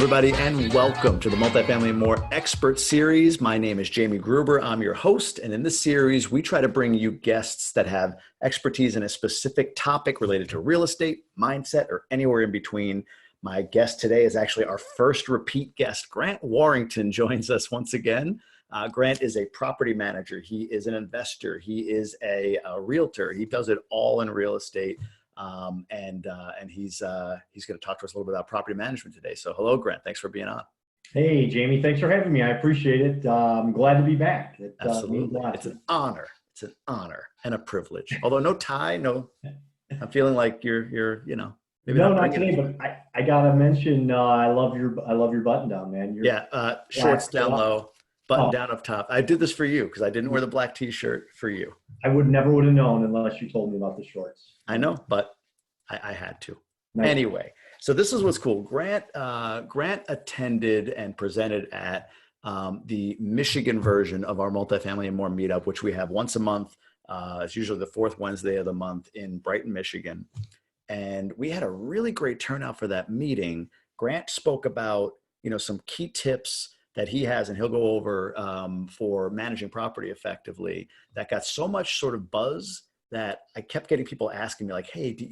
everybody, and welcome to the Multifamily and More Expert Series. My name is Jamie Gruber. I'm your host, and in this series, we try to bring you guests that have expertise in a specific topic related to real estate, mindset, or anywhere in between. My guest today is actually our first repeat guest. Grant Warrington joins us once again. Grant is a property manager. He is an investor. He is a realtor. He does it all in real estate. And he's going to talk to us a little bit about property management today. So hello, Grant. Thanks for being on. Hey, Jamie. Thanks for having me. I appreciate it. I'm glad to be back. Absolutely. It's an honor. It's an honor and a privilege. Although no tie, no, I'm feeling like you're maybe no, not today, but I gotta mention, I love your button down, man. Shorts down low, button down up top. I did this for you because I didn't wear the black t-shirt for you. I never would have known unless you told me about the shorts. I know, but I had to. Nice. Anyway, so this is what's cool. Grant attended and presented at the Michigan version of our Multifamily and More meetup, which we have once a month. It's usually the fourth Wednesday of the month in Brighton, Michigan. And we had a really great turnout for that meeting. Grant spoke about, some key tips that he has, and he'll go over for managing property effectively, that got so much sort of buzz that I kept getting people asking me like, hey, do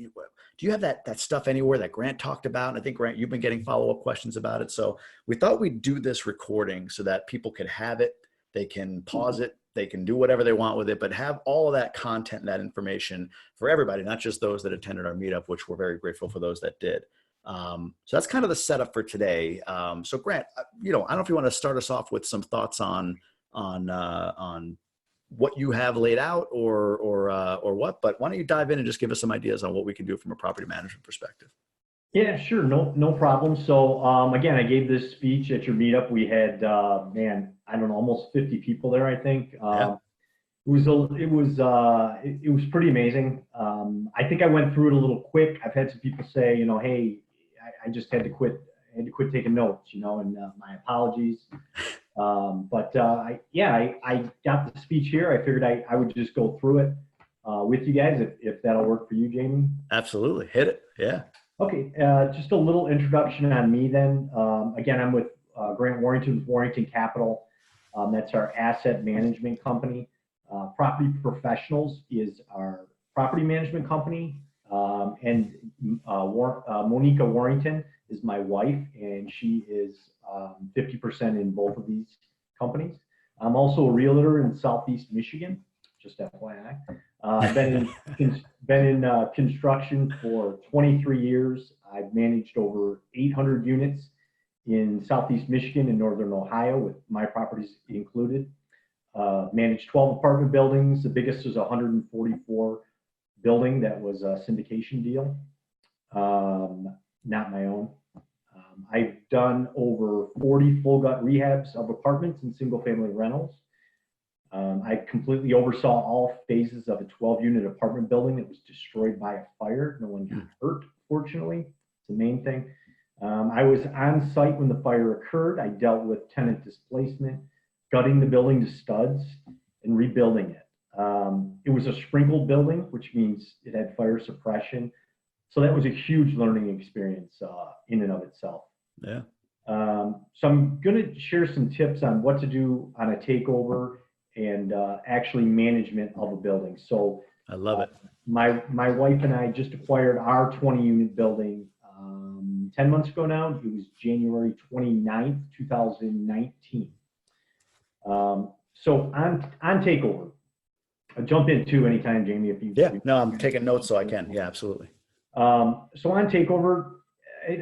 you have that stuff anywhere that Grant talked about? And I think, Grant, you've been getting follow-up questions about it. So we thought we'd do this recording so that people could have it. They can pause it. They can do whatever they want with it, but have all of that content and that information for everybody, not just those that attended our meetup, which we're very grateful for those that did. So that's kind of the setup for today. So Grant, I don't know if you want to start us off with some thoughts on what you have laid out or what, but why don't you dive in and just give us some ideas on what we can do from a property management perspective? Yeah, sure. No problem. So, again, I gave this speech at your meetup. We had, almost 50 people there, I think. Yeah. It was pretty amazing. I think I went through it a little quick. I've had some people say, hey, I just had to quit. I had to quit taking notes, and my apologies. I got the speech here. I figured I would just go through it with you guys if that'll work for you, Jamie. Absolutely. Hit it. Yeah. Okay. Just a little introduction on me then. Again, I'm with Grant Warrington with Warrington Capital. That's our asset management company. Property Professionals is our property management company. And Monica Warrington is my wife, and she is 50% in both of these companies. I'm also a realtor in Southeast Michigan, just FYI. I've been in construction for 23 years. I've managed over 800 units in Southeast Michigan and Northern Ohio, with my properties included. Managed 12 apartment buildings. The biggest was a 144 building that was a syndication deal, not my own. I've done over 40 full gut rehabs of apartments and single family rentals. I completely oversaw all phases of a 12-unit apartment building that was destroyed by a fire. No one got hurt, fortunately. It's the main thing. I was on site when the fire occurred. I dealt with tenant displacement, gutting the building to studs, and rebuilding it. It was a sprinkled building, which means it had fire suppression. So that was a huge learning experience in and of itself. Yeah. So I'm going to share some tips on what to do on a takeover and actually management of a building. So I love it. My wife and I just acquired our 20-unit building 10 months ago now. It was January 29th, 2019. So on takeover, I'll jump in too anytime, Jamie, if you. Yeah, no, I'm taking notes so I can. Yeah, absolutely. So on takeover,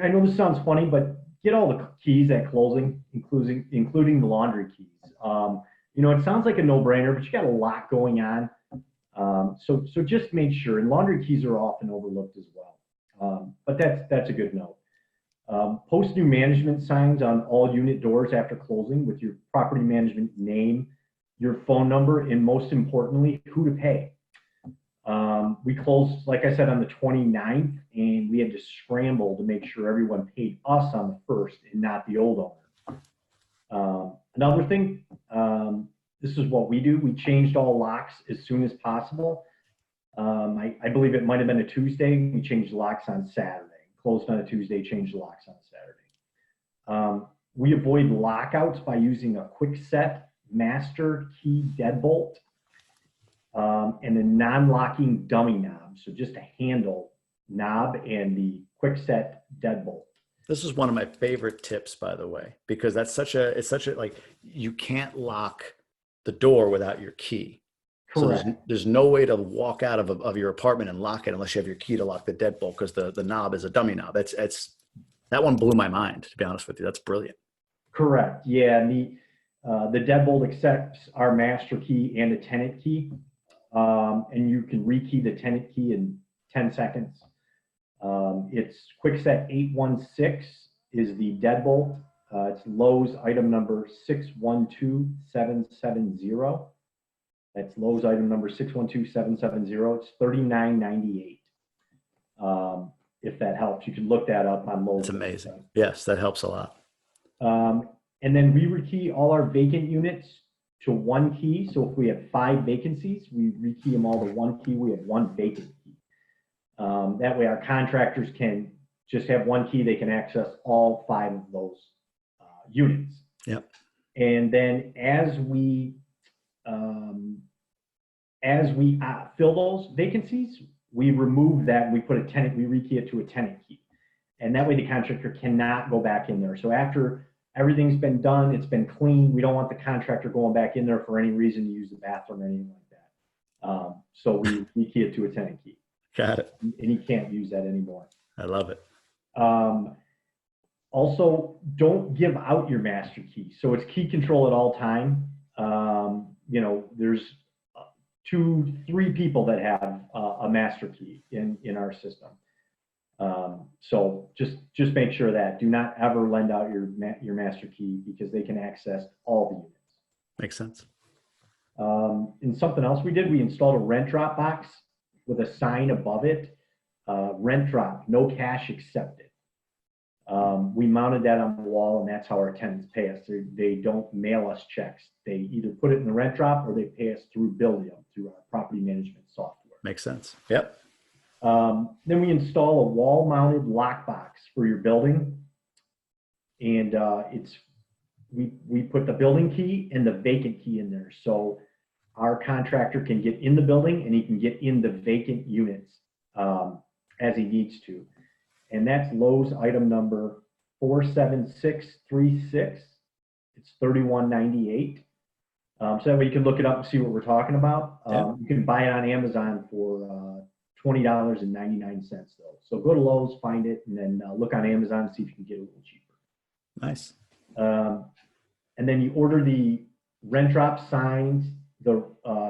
I know this sounds funny, but get all the keys at closing, including the laundry keys. It sounds like a no-brainer, but you got a lot going on. So just make sure, and laundry keys are often overlooked as well. But that's a good note. Post new management signs on all unit doors after closing with your property management name, your phone number, and most importantly, who to pay. We closed, like I said, on the 29th, and we had to scramble to make sure everyone paid us on the 1st and not the old owner. Another thing, this is what we do. We changed all locks as soon as possible. I believe it might have been a Tuesday. We changed locks on Saturday. Closed on a Tuesday, changed the locks on Saturday. We avoid lockouts by using a quick set master key deadbolt and a non-locking dummy knob. So just a handle knob and the quick set deadbolt. This is one of my favorite tips, by the way, because it's such a, like, you can't lock the door without your key. Correct. So there's no way to walk out of your apartment and lock it unless you have your key to lock the deadbolt, because the knob is a dummy knob. That one blew my mind, to be honest with you. That's brilliant. Correct. Yeah, and the deadbolt accepts our master key and a tenant key, and you can rekey the tenant key in 10 seconds. It's QuickSet 816 is the deadbolt. It's Lowe's item number 612770. That's Lowe's item number 612770. It's $39.98. If that helps, you can look that up on Lowe's. It's amazing. Website. Yes, that helps a lot. And then we rekey all our vacant units to one key. So if we have 5 vacancies, we rekey them all to one key. We have one vacant key. That way our contractors can just have one key. They can access all 5 of those units. Yep. And then as we fill those vacancies, we remove that and we put we rekey it to a tenant key. And that way the contractor cannot go back in there. So after everything's been done, it's been cleaned, we don't want the contractor going back in there for any reason to use the bathroom or anything like that. So we rekey it to a tenant key. Got it. And he can't use that anymore. I love it. Also, don't give out your master key. So it's key control at all time. There's 2-3 people that have a master key in our system. So just make sure that do not ever lend out your master key, because they can access all the units. Makes sense. And something else we did, we installed a rent drop box with a sign above it, rent drop, no cash accepted. We mounted that on the wall, and that's how our tenants pay us. They don't mail us checks. They either put it in the rent drop or they pay us through Billium, through our property management software. Makes sense. Yep. Then we install a wall-mounted lockbox for your building, and we put the building key and the vacant key in there, so our contractor can get in the building and he can get in the vacant units as he needs to. And that's Lowe's item number 47636. It's $31.98. So that way you can look it up and see what we're talking about. You can buy it on Amazon for $20.99 though. So go to Lowe's, find it, and then look on Amazon and see if you can get it a little cheaper. Nice. And then you order the rent drop signs, the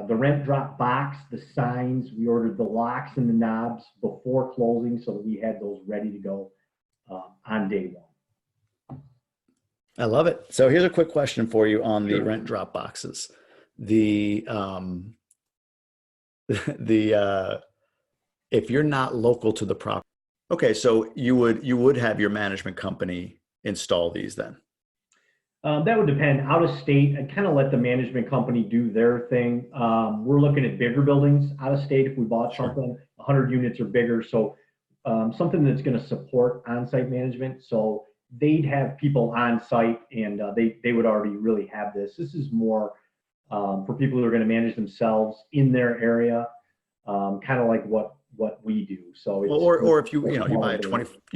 rent drop box, the signs. We ordered the locks and the knobs before closing so that we had those ready to go on day one. I love it. So here's a quick question for you on the rent drop boxes. If you're not local to the property, okay, so you would have your management company install these then? That would depend. Out of state, I'd kind of let the management company do their thing. We're looking at bigger buildings out of state. If we bought something, 100 units or bigger, so something that's going to support on-site management. So they'd have people on site, and they would already really have this. This is more for people who are going to manage themselves in their area, kind of like what we do. So it's, or if you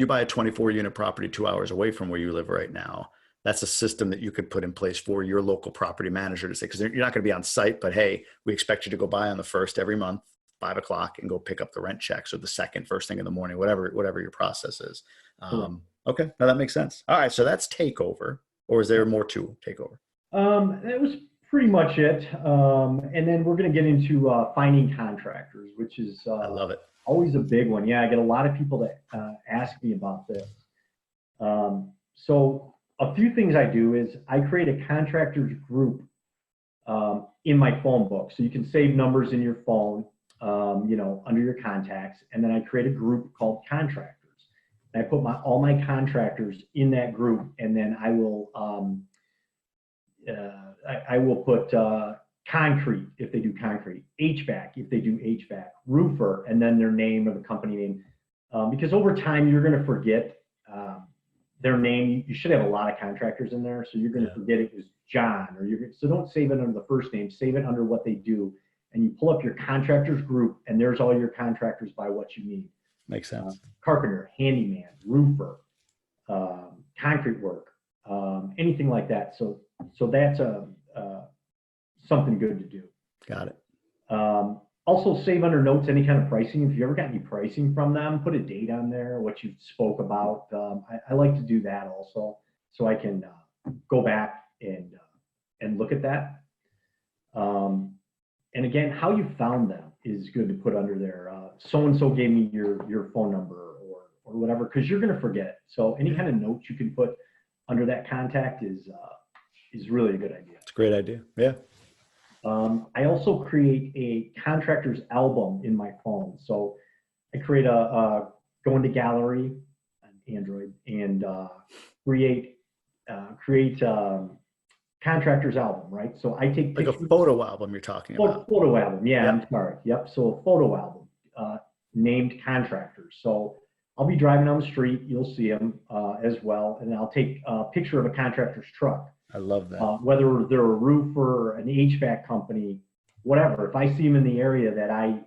buy a 24 unit property 2 hours away from where you live right now, that's a system that you could put in place for your local property manager to say, because you're not going to be on site, but hey, we expect you to go by on the 1st every month, 5 o'clock, and go pick up the rent checks, or the 2nd, first thing in the morning, whatever your process is. Okay, now that makes sense. All right, so that's takeover, or is there more to takeover? That was pretty much it. And then we're going to get into finding contractors, which is I love it. Always a big one. Yeah, I get a lot of people that ask me about this. So a few things I do is I create a contractors group in my phone book. So you can save numbers in your phone, under your contacts. And then I create a group called Contractors. And I put all my contractors in that group, and then I will put concrete if they do concrete, HVAC if they do HVAC, roofer, and then their name or the company name. Because over time you're going to forget. their name. You should have a lot of contractors in there, so you're going to forget it was John, or so don't save it under the first name. Save it under what they do, and you pull up your contractors group, and there's all your contractors by what you need. Makes sense. Carpenter, handyman, roofer, concrete work, anything like that. So that's something good to do. Got it. Also save under notes any kind of pricing. If you ever got any pricing from them, put a date on there, what you spoke about. I like to do that also, so I can go back and look at that. And again, how you found them is good to put under there. So-and-so gave me your phone number or whatever, because you're going to forget. So any kind of notes you can put under that contact is really a good idea. It's a great idea. Yeah. I also create a contractor's album in my phone. So I create go into gallery on Android and create contractor's album, right? So I take like pictures, a photo album you're talking about. Photo album, yeah, Yep. I'm sorry. Yep, so a photo album named Contractors. So I'll be driving down the street, you'll see them as well, and I'll take a picture of a contractor's truck. I love that. Whether they're a roofer, an HVAC company, whatever. If I see them in the area that I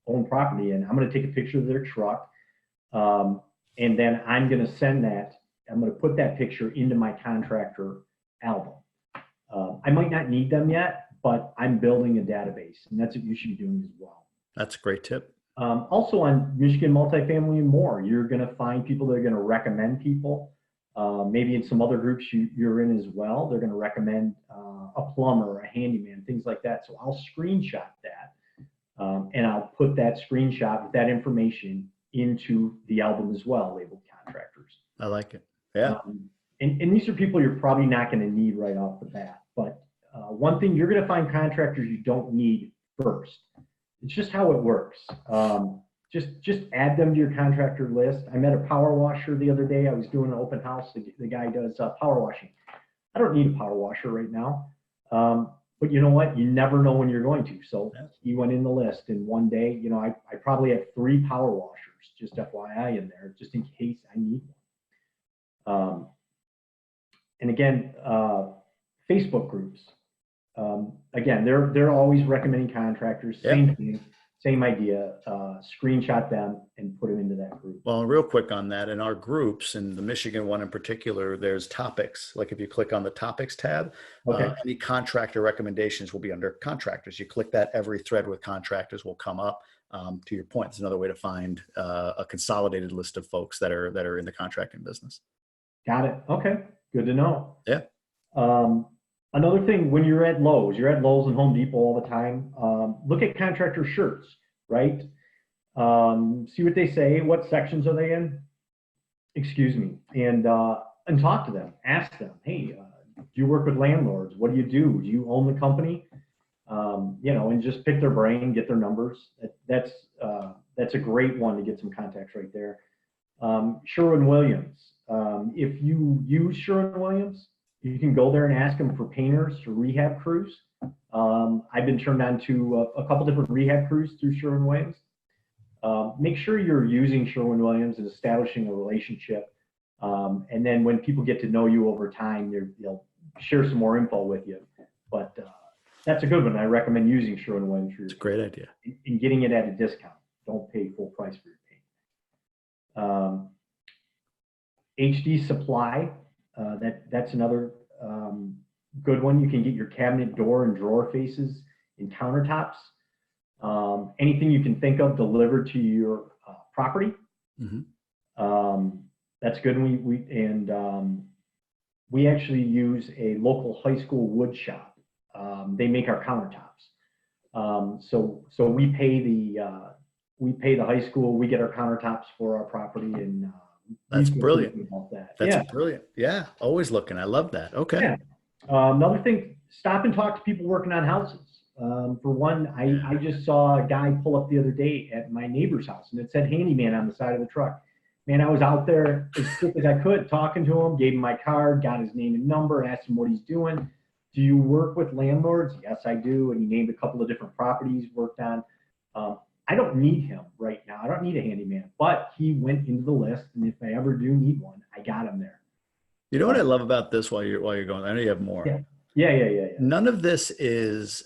own property in, I'm going to take a picture of their truck, and then I'm going to send that. I'm going to put that picture into my contractor album. I might not need them yet, but I'm building a database, and that's what you should be doing as well. That's a great tip. Also on Michigan Multifamily and More, you're going to find people that are going to recommend people. Maybe in some other groups you're in as well, they're going to recommend a plumber, a handyman, things like that. So I'll screenshot that, and I'll put that screenshot with that information into the album as well, labeled Contractors. I like it. Yeah. And these are people you're probably not going to need right off the bat. But one thing, you're going to find contractors you don't need first. It's just how it works. Just add them to your contractor list. I met a power washer the other day. I was doing an open house. The guy does power washing. I don't need a power washer right now. But you know what? You never know when you're going to. So he went in the list, and one day, I probably have 3 power washers, just FYI in there, just in case I need one. And again, Facebook groups. Again, they're always recommending contractors. Same thing, same idea. Screenshot them and put them into that group. Well, real quick on that, in our groups, in the Michigan one in particular, there's topics. Like if you click on the topics tab, any contractor recommendations will be under contractors. You click that, every thread with contractors will come up. To your point, it's another way to find a consolidated list of folks that are in the contracting business. Got it. Okay, good to know. Yeah. Another thing, when you're at Lowe's and Home Depot all the time, look at contractor shirts, right? See what they say. What sections are they in? Excuse me. And talk to them. Ask them, hey, do you work with landlords? What do? Do you own the company? And just pick their brain, get their numbers. That's a great one to get some contacts right there. Sherwin-Williams. If you use Sherwin-Williams, you can go there and ask them for painters or rehab crews. I've been turned on to a couple different rehab crews through Sherwin-Williams. Make sure you're using Sherwin-Williams and establishing a relationship. And then when people get to know you over time, they'll share some more info with you. But that's a good one. I recommend using Sherwin-Williams for your It's a great idea. And getting it at a discount. Don't pay full price for your paint. HD Supply. That's another good one. You can get your cabinet door and drawer faces and countertops. Anything you can think of delivered to your property. Mm-hmm. That's good. We actually use a local high school wood shop. They make our countertops. So we pay the high school. We get our countertops for our property, and that's brilliant. That's brilliant. Yeah, always looking. I love that. Okay. Yeah. Another thing, stop and talk to people working on houses. For one, I just saw a guy pull up the other day at my neighbor's house, and it said handyman on the side of the truck. Man, I was out there as quick as I could, talking to him, gave him my card, got his name and number, asked him what he's doing. Do you work with landlords? Yes, I do. And he named a couple of different properties he's worked on. I don't need him right now. I don't need a handyman, but he went into the list, and if I ever do need one, I got him there. You know what I love about this while you're going? I know you have more. Yeah. Yeah. None of this is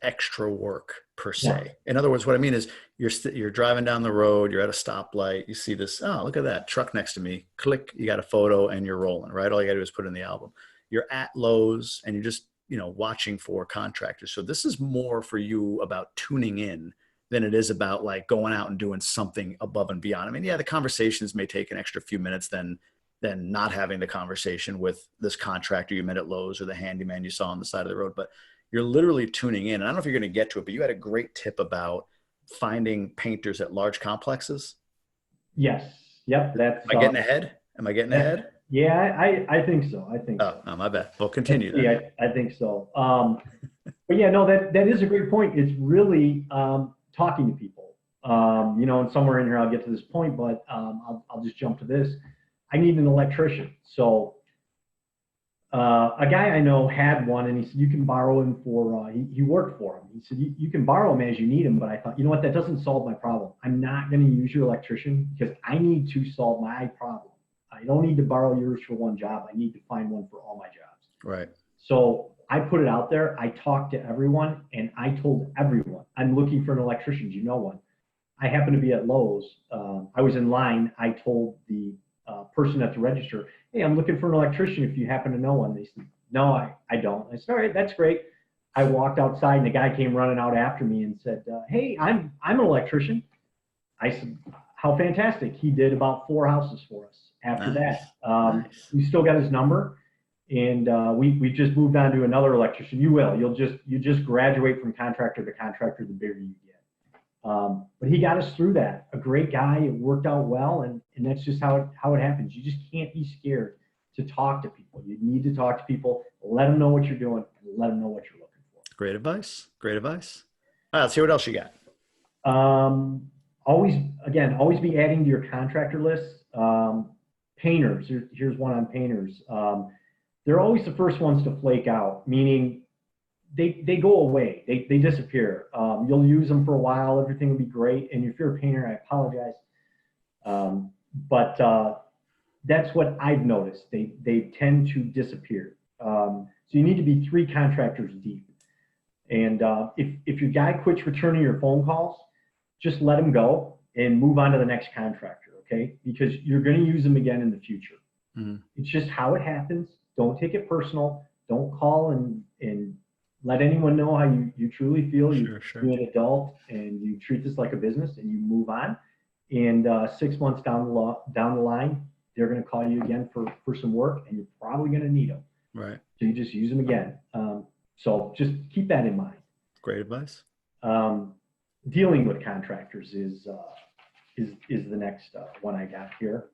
extra work per No. se. In other words, what I mean is you're driving down the road, you're at a stoplight, you see this, oh, look at that truck next to me. Click, you got a photo and you're rolling, right? All you got to do is put in the album. You're at Lowe's and you're just, watching for contractors. So this is more for you about tuning in than it is about like going out and doing something above and beyond. I mean, yeah, the conversations may take an extra few minutes than not having the conversation with this contractor you met at Lowe's or the handyman you saw on the side of the road. But you're literally tuning in. And I don't know if you're going to get to it, but you had a great tip about finding painters at large complexes. Yes. Yep. Am I getting ahead? Am I getting ahead? Yeah, I think so. I think Oh, so. no, my bad. Well, continue then. Yeah, I think so. But yeah, no, that is a great point. It's really talking to people. And somewhere in here I'll get to this point, but I'll just jump to this. I need an electrician. So a guy I know had one, and he said you can borrow him for. He worked for him. He said you can borrow him as you need him, but I thought, you know what, that doesn't solve my problem. I'm not going to use your electrician because I need to solve my problem. I don't need to borrow yours for one job. I need to find one for all my jobs. Right. So I put it out there. I talked to everyone, and I told everyone, I'm looking for an electrician. Do you know one? I happened to be at Lowe's. I was in line. I told the person at the register, hey, I'm looking for an electrician if you happen to know one. They said, no, I don't. I said, all right, that's great. I walked outside, and the guy came running out after me and said, hey, I'm an electrician. I said, how fantastic. He did about 4 houses for us. After that, we still got his number, and we just moved on to another electrician. You just graduate from contractor to contractor the bigger you get. But he got us through that. A great guy. It worked out well, and that's just how it happens. You just can't be scared to talk to people. You need to talk to people, let them know what you're doing, and let them know what you're looking for. Great advice. Great advice. All right, let's hear what else you got. Always be adding to your contractor list. Painters, here's one on painters. They're always the first ones to flake out, meaning they go away, they disappear. You'll use them for a while, everything will be great. And if you're a painter, I apologize. But that's what I've noticed. They tend to disappear. So you need to be 3 contractors deep. And if your guy quits returning your phone calls, just let him go and move on to the next contractor. Okay, because you're going to use them again in the future. Mm-hmm. It's just how it happens. Don't take it personal. Don't call and let anyone know how you truly feel. You're an adult and you treat this like a business and you move on. And 6 months down the line, they're going to call you again for some work, and you're probably going to need them. Right. So you just use them again. So just keep that in mind. Great advice. Dealing with contractors is the next one I got here.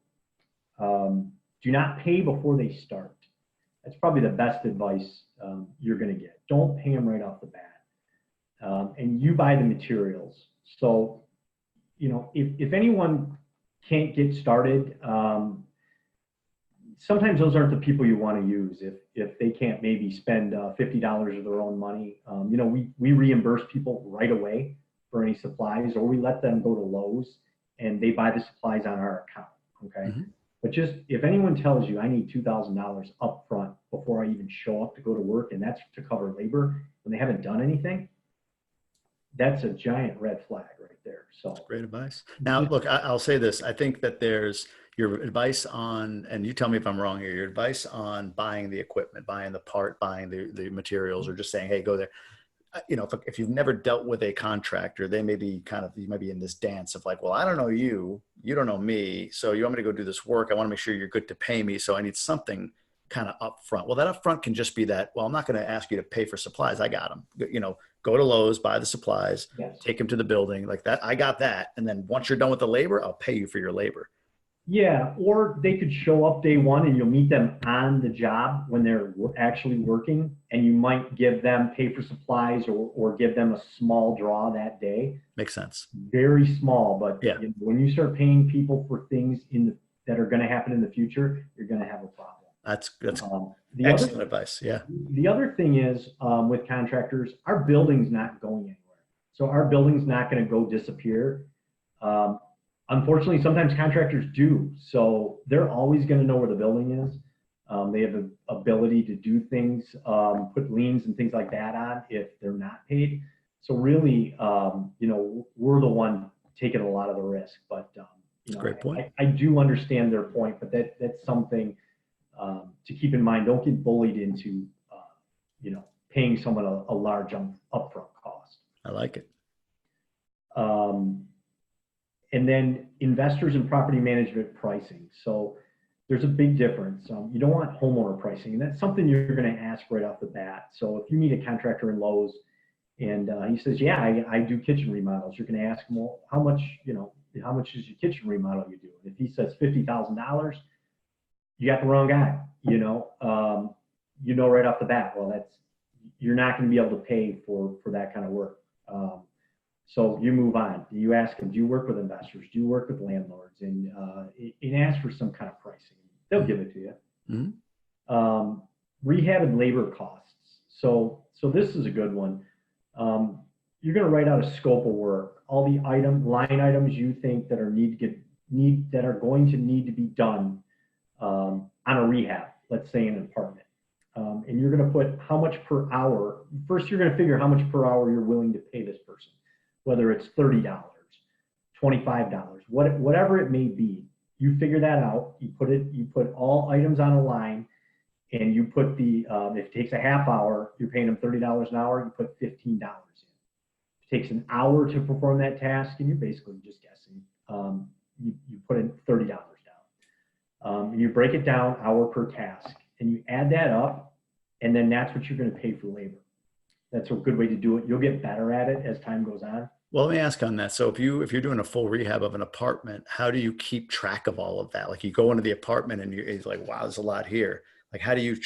Do not pay before they start. That's probably the best advice you're going to get. Don't pay them right off the bat. And you buy the materials. So, if anyone can't get started, sometimes those aren't the people you want to use. If they can't maybe spend $50 of their own money, we reimburse people right away for any supplies, or we let them go to Lowe's and they buy the supplies on our account. Okay. Mm-hmm. But just if anyone tells you I need $2,000 up front before I even show up to go to work, and that's to cover labor when they haven't done anything, that's a giant red flag right there. So that's great advice. Now, look, I'll say this. I think that there's your advice on, and you tell me if I'm wrong here, your advice on buying the equipment, buying the part, buying the materials, or just saying, hey, go there. If you've never dealt with a contractor, they may be you might be in this dance of like, well, I don't know you don't know me. So you want me to go do this work. I want to make sure you're good to pay me. So I need something kind of upfront. Well, that upfront can just be that, well, I'm not going to ask you to pay for supplies. I got them, go to Lowe's, buy the supplies, yes. Take them to the building like that. I got that. And then once you're done with the labor, I'll pay you for your labor. Yeah, or they could show up day one and you'll meet them on the job when they're actually working, and you might give them pay for supplies or give them a small draw that day. Makes sense. Very small, but yeah. When you start paying people for things that are going to happen in the future, you're going to have a problem. That's excellent advice. Yeah. The other thing is with contractors, our building's not going anywhere. So our building's not going to go disappear. Unfortunately, sometimes contractors do. So they're always going to know where the building is. They have the ability to do things, put liens and things like that on if they're not paid. So really, we're the one taking a lot of the risk. But Great point. I do understand their point, but that's something to keep in mind. Don't get bullied into paying someone a large upfront cost. I like it. And then investors and property management pricing. So there's a big difference. You don't want homeowner pricing, and that's something you're going to ask right off the bat. So if you meet a contractor in Lowe's and he says, yeah, I do kitchen remodels, you're going to ask him, well, how much is your kitchen remodel you do? And if he says $50,000, you got the wrong guy. Right off the bat, well, you're not going to be able to pay for that kind of work. So you move on. You ask them, do you work with investors? Do you work with landlords? And ask for some kind of pricing. They'll give it to you. Mm-hmm. Rehab and labor costs. So this is a good one. You're going to write out a scope of work. All the line items you think that are going to need to be done on a rehab, let's say in an apartment. And you're going to put how much per hour. First, you're going to figure how much per hour you're willing to pay this person, whether it's $30, $25, whatever it may be. You figure that out. You put all items on a line, and you put if it takes a half hour, you're paying them $30 an hour. You put $15 in. If it takes an hour to perform that task, and you're basically just guessing, you put in $30 down. You break it down hour per task, and you add that up, and then that's what you're going to pay for labor. That's a good way to do it. You'll get better at it as time goes on. Well, let me ask on that. So if you're doing a full rehab of an apartment, how do you keep track of all of that? Like you go into the apartment and it's like, wow, there's a lot here. Like how do you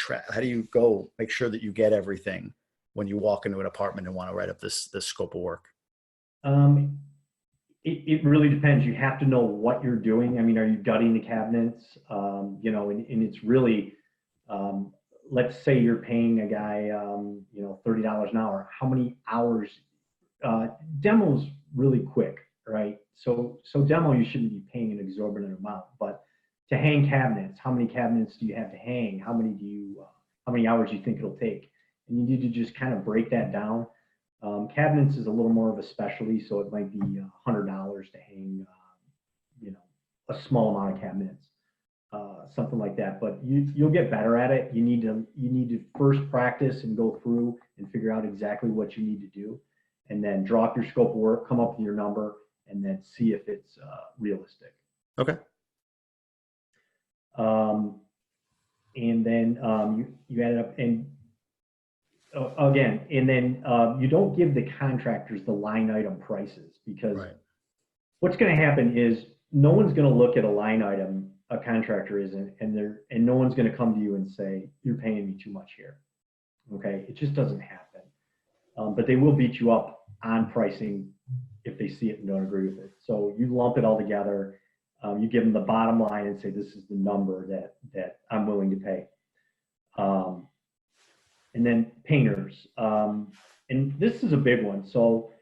go make sure that you get everything when you walk into an apartment and want to write up this scope of work? It really depends. You have to know what you're doing. I mean, are you gutting the cabinets? And it's really, let's say you're paying a guy, $30 an hour. How many hours? Demo's really quick, right? So demo, you shouldn't be paying an exorbitant amount, but to hang cabinets, how many cabinets do you have to hang? How many hours do you think it'll take? And you need to just kind of break that down. Cabinets is a little more of a specialty, so it might be $100 to hang, a small amount of cabinets, something like that. But you'll get better at it. You need to first practice and go through and figure out exactly what you need to do, and then draw up your scope of work, come up with your number, and then see if it's realistic. Okay. And then you add it up, and again, and then you don't give the contractors the line item prices, because what's going to happen is no one's going to look at a line item, a contractor isn't, and no one's going to come to you and say, you're paying me too much here. Okay, it just doesn't happen. But they will beat you up on pricing if they see it and don't agree with it. So you lump it all together. You give them the bottom line and say, this is the number that I'm willing to pay. And then painters. And this is a big one. So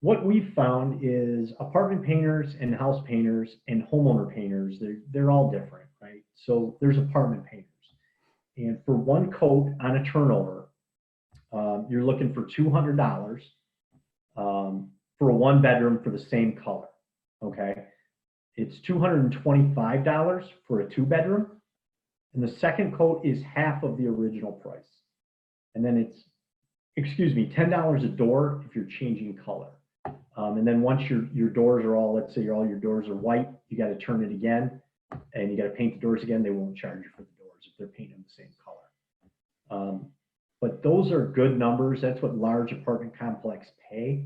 what we've found is apartment painters and house painters and homeowner painters, they're all different, right? So there's apartment painters. And for one coat on a turnover, you're looking for $200 for a one bedroom for the same color, okay? It's $225 for a two bedroom, and the second coat is half of the original price. And then it's, $10 a door if you're changing color. And then once your doors are all, let's say all your doors are white, you got to turn it again, and you got to paint the doors again. They won't charge you for the doors if they're painted the same color. But those are good numbers. That's what large apartment complexes pay.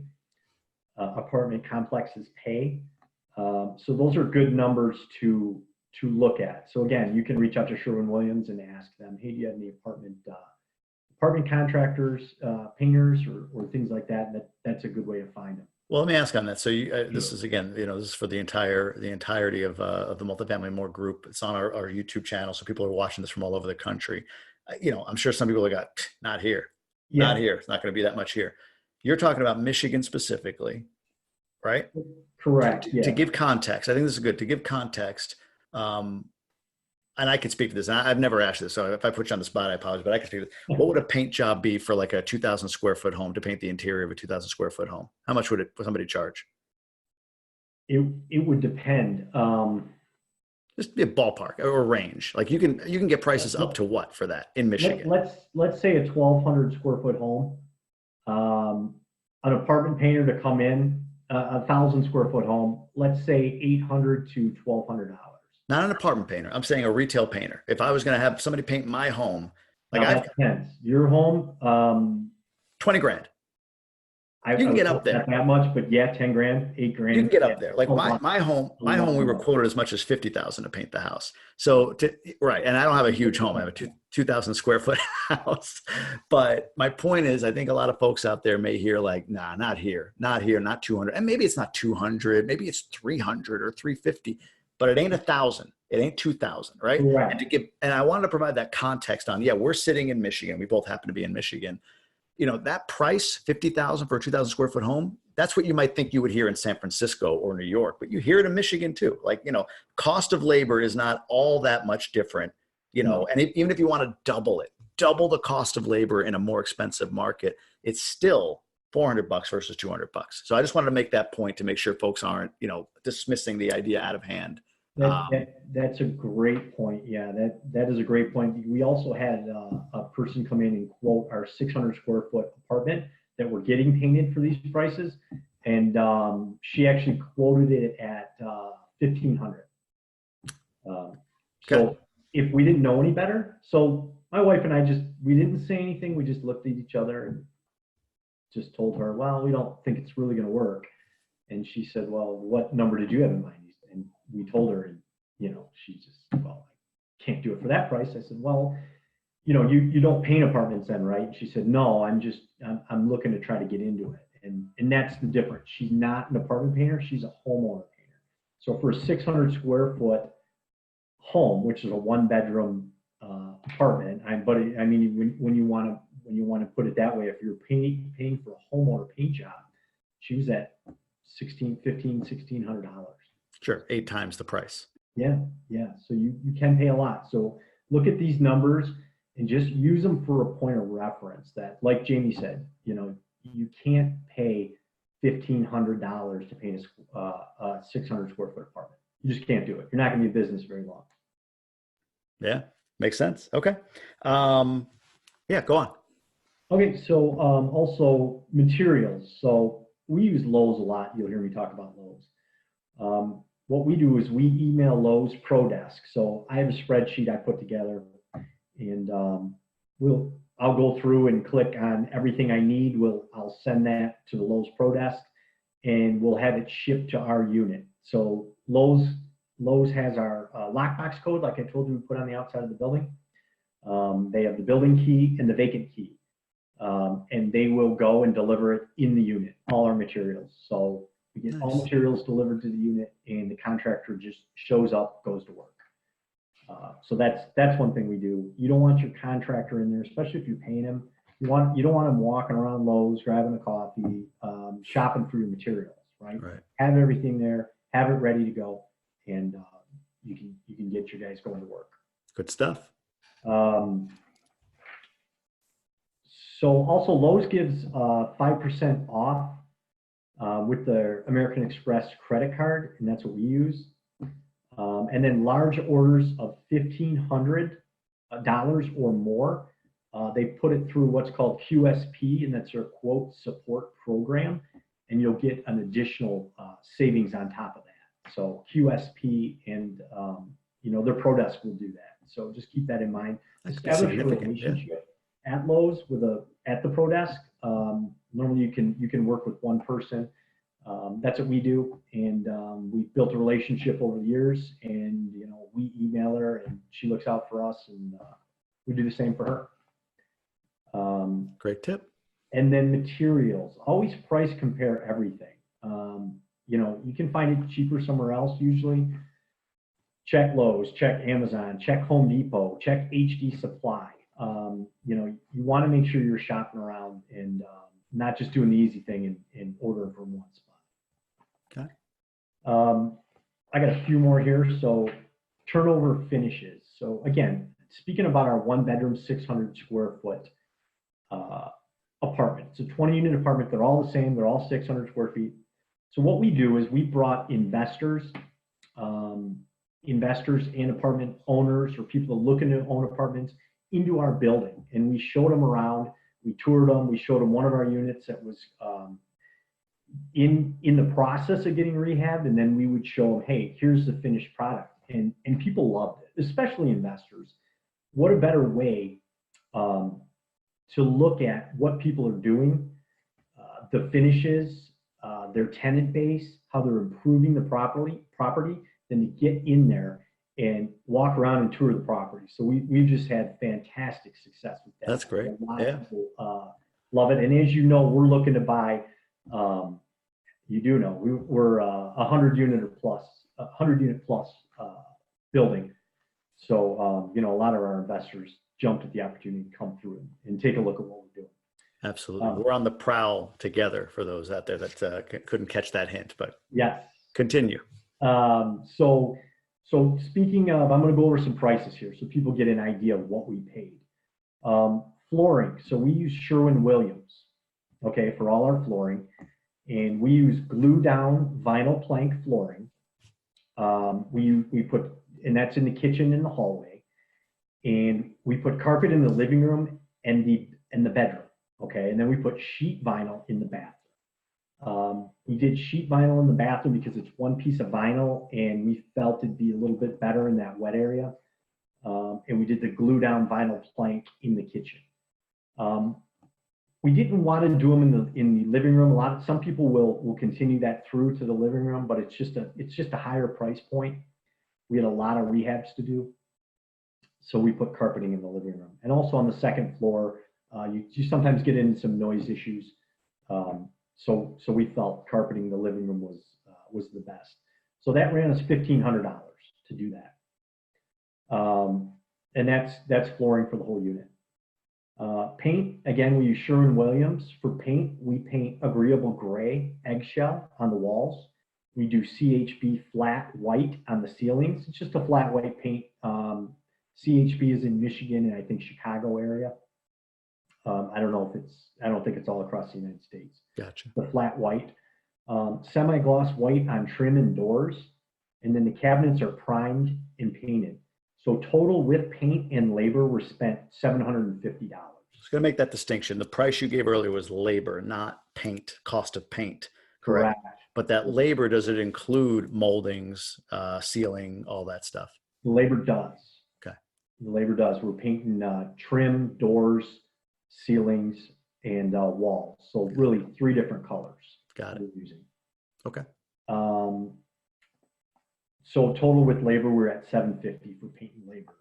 So those are good numbers to look at. So again, you can reach out to Sherwin-Williams and ask them, hey, do you have any apartment contractors, painters, or things like that? That's a good way to find them. Well, let me ask on that. So this is, again, this is for the entirety of the Multifamily and More group. It's on our YouTube channel, so people are watching this from all over the country. I'm sure some people have not here, not here. It's not going to be that much here. You're talking about Michigan specifically, right? Correct. To give context, I think this is good. To give context, I and I can speak to this. And I've never asked this, so if I put you on the spot, I apologize. But I can speak to this. What would a paint job be for like a 2,000 square foot home to paint the interior of a 2,000 square foot home? How much would somebody charge? It would depend. Just be a ballpark or a range. Like you can get prices up to what for that in Michigan? Let's say a 1,200 square foot home. An apartment painter to come in, a 1,000 square foot home. Let's say $800 to $1,200. Not an apartment painter. I'm saying a retail painter. If I was going to have somebody paint my home, like Now I that depends. Your home, 20 grand. I You can would get hope up there. not that much, but yeah, 10 grand, 8 grand. You can get yeah, up there. Like a lot. my home, we were quoted as much as 50,000 to paint the house. So right. And I don't have a huge home. I have a 2,000 square foot house. But my point is, I think a lot of folks out there may hear like, nah, not here, not 200. And maybe it's not 200, maybe it's 300 or 350, but it ain't 1,000. It ain't 2,000, right? Right. And I wanted to provide that context on, yeah, we're sitting in Michigan. We both happen to be in Michigan. You know, that price, 50,000 for a 2,000 square foot home, that's what you might think you would hear in San Francisco or New York, but you hear it in Michigan too. Like, you know, cost of labor is not all that much different, you know, and even if you want to double the cost of labor in a more expensive market, it's still $400 versus $200. So I just wanted to make that point to make sure folks aren't, you know, dismissing the idea out of hand. That's a great point. Yeah, that is a great point. We also had a person come in and quote our 600 square foot apartment that we're getting painted for these prices, and she actually quoted it at 1,500. So if we didn't know any better, so my wife and I we didn't say anything. We just looked at each other and just told her, well, we don't think it's really going to work. And she said, well, what number did you have in mind? And we told her, and, you know, she just, well, I can't do it for that price. I said, well, you know, you don't paint apartments then, right? And she said, no, I'm looking to try to get into it. And that's the difference. She's not an apartment painter. She's a homeowner painter. So for a 600 square foot home, which is a 1-bedroom apartment, when you want to put it that way, if you're paying for a homeowner paint job, she was at $1,600. Sure, 8 times the price. Yeah. So you can pay a lot. So look at these numbers and just use them for a point of reference. That, like Jamie said, you know, you can't pay $1,500 to paint a 600 square foot apartment. You just can't do it. You're not going to be in business very long. Yeah, makes sense. Okay. Yeah, go on. Okay, so also materials. So we use Lowe's a lot. You'll hear me talk about Lowe's. What we do is we email Lowe's ProDesk. So I have a spreadsheet I put together, and I'll go through and click on everything I need. I'll send that to the Lowe's ProDesk, and we'll have it shipped to our unit. So Lowe's has our lockbox code, like I told you, we put on the outside of the building. They have the building key and the vacant key, and they will go and deliver it in the unit, all our materials. So we get all materials delivered to the unit, and the contractor just shows up, goes to work. So that's one thing we do. You don't want your contractor in there, especially if you're paying him. You don't want him walking around Lowe's, grabbing a coffee, shopping for your materials, right? Have everything there, have it ready to go, and you can get your guys going to work. Good stuff. So also Lowe's gives 5% off with the American Express credit card, and that's what we use. And then large orders of $1,500 or more, they put it through what's called QSP, and that's their quote support program, and you'll get an additional savings on top of that. So QSP and their ProDesk will do that. So just keep that in mind. Establish a relationship at Lowe's at the ProDesk. Normally you can work with one person. That's what we do, and we've built a relationship over the years, and we email her and she looks out for us, and we do the same for her. Great tip. And then materials, always price compare everything. You can find it cheaper somewhere else usually. Check Lowe's, check Amazon, check Home Depot, check HD Supply. You want to make sure you're shopping around and not just doing the easy thing and ordering from one spot. Okay. I got a few more here. So turnover finishes. So again, speaking about our 1-bedroom, 600 square foot apartment. It's a 20-unit apartment. They're all the same. They're all 600 square feet. So what we do is we brought investors and apartment owners or people looking to own apartments into our building, and we showed them around. We toured them. We showed them one of our units that was in the process of getting rehabbed, and then we would show them, hey, here's the finished product, and people loved it, especially investors. What a better way to look at what people are doing, the finishes, their tenant base, how they're improving the property, than to get in there and walk around and tour the property. So we've just had fantastic success with that. That's great. A lot of people love it. And as you know, we're looking to buy, you do know, we're a 100-unit plus building. So, you know, a lot of our investors jumped at the opportunity to come through and take a look at what we're doing. Absolutely. We're on the prowl together for those out there that couldn't catch that hint, but yes. Continue. So speaking of, I'm going to go over some prices here so people get an idea of what we paid. Flooring. So we use Sherwin-Williams, okay, for all our flooring. And we use glue down vinyl plank flooring. We put, and that's in the kitchen and the hallway. And we put carpet in the living room and the bedroom, okay? And then we put sheet vinyl in the bathroom. We did sheet vinyl in the bathroom because it's one piece of vinyl and we felt it'd be a little bit better in that wet area. And we did the glue down vinyl plank in the kitchen. We didn't want to do them in the living room. Some people will continue that through to the living room, but it's just a higher price point. We had a lot of rehabs to do. So we put carpeting in the living room. And also on the second floor, you sometimes get into some noise issues. So we felt carpeting the living room was the best. So that ran us $1,500 to do that. And that's flooring for the whole unit. Paint, again, we use Sherwin-Williams. For paint, we paint agreeable gray eggshell on the walls. We do CHB flat white on the ceilings. It's just a flat white paint. CHB is in Michigan and I think Chicago area. I don't think it's all across the United States. Gotcha. The flat white. Semi-gloss white on trim and doors. And then the cabinets are primed and painted. So total with paint and labor were spent $750. I was going to make that distinction. The price you gave earlier was labor, not paint, cost of paint. Correct. But that labor, does it include moldings, sealing, all that stuff? The labor does. Okay. The labor does. We're painting trim, doors, ceilings, and walls. So really 3 different colors. Got it. We're using. Okay. So total with labor, we're at $750 for paint and labor.